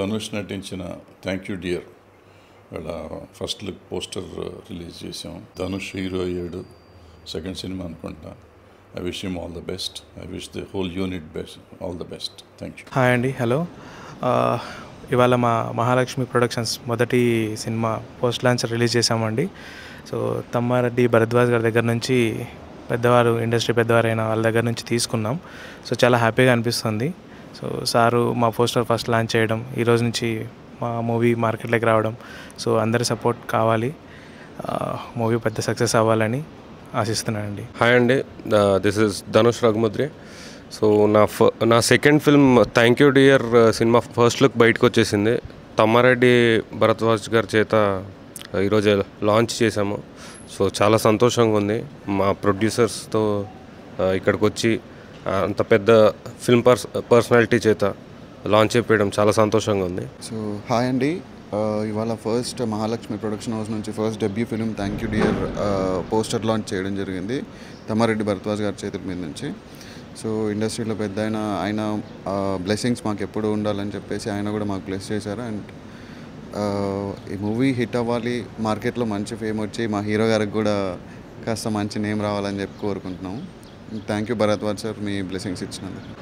ధనుష్ నటించిన thank you dear వాళ్ళ first look poster release చేసాం. ధనుష్ హీరో అయ్యాడు, సెకండ్ సినిమా అనుకుంటా. I wish him all the best. I wish the whole unit best, all the best. Thank you. Hi అండి, hello. ఇవాళ మా Mahalakshmi productions మొదటి cinema post launch release చేసామండి. So Tammareddy Bharadwaj గారి దగ్గర నుంచి పెద్దవారు, ఇండస్ట్రీ పెద్దవారైన వాళ్ళ దగ్గర నుంచి తీసుకున్నాం. సో చాలా హ్యాపీగా అనిపిస్తుంది. సో సారు మా పోస్టర్ ఫస్ట్ లాంచ్ చేయడం, ఈరోజు నుంచి మా మూవీ మార్కెట్లోకి రావడం, సో అందరి సపోర్ట్ కావాలి, మూవీ పెద్ద సక్సెస్ అవ్వాలని ఆశిస్తున్నానండి. హాయ్ అండి, this is Dhanush Raghumudri. So నా second film thank you dear సినిమా ఫస్ట్ లుక్ బయటకు వచ్చేసింది. తమ్మారెడ్డి భరద్వాజ్ గారి చేత ఈరోజు లాంచ్ చేశాము. సో చాలా సంతోషంగా ఉంది. మా ప్రొడ్యూసర్స్తో ఇక్కడికి వచ్చి అంత పెద్ద ఫిల్మ్ పర్సనాలిటీ చేత లాంచ్ చేయడం చాలా సంతోషంగా ఉంది. సో హాయ్ అండి, ఇవాళ ఫస్ట్ మహాలక్ష్మి ప్రొడక్షన్ హౌస్ నుంచి first debut film thank you dear poster launch చేయడం జరిగింది తమ్మారెడ్డి భరద్వాజ్ గారి చేతుల మీద నుంచి. సో ఇండస్ట్రీలో పెద్ద ఆయన బ్లెస్సింగ్స్ మాకు ఎప్పుడు ఉండాలని చెప్పేసి ఆయన కూడా మాకు బ్లెస్ చేశారు. అండ్ ఈ మూవీ హిట్ అవ్వాలి, మార్కెట్లో మంచి ఫేమ్ వచ్చి మా హీరో గారికి కూడా కాస్త మంచి నేమ్ రావాలని చెప్పి కోరుకుంటున్నాము. Thank you Bharadwaj sir, me blessings ఇచ్చినందుకు.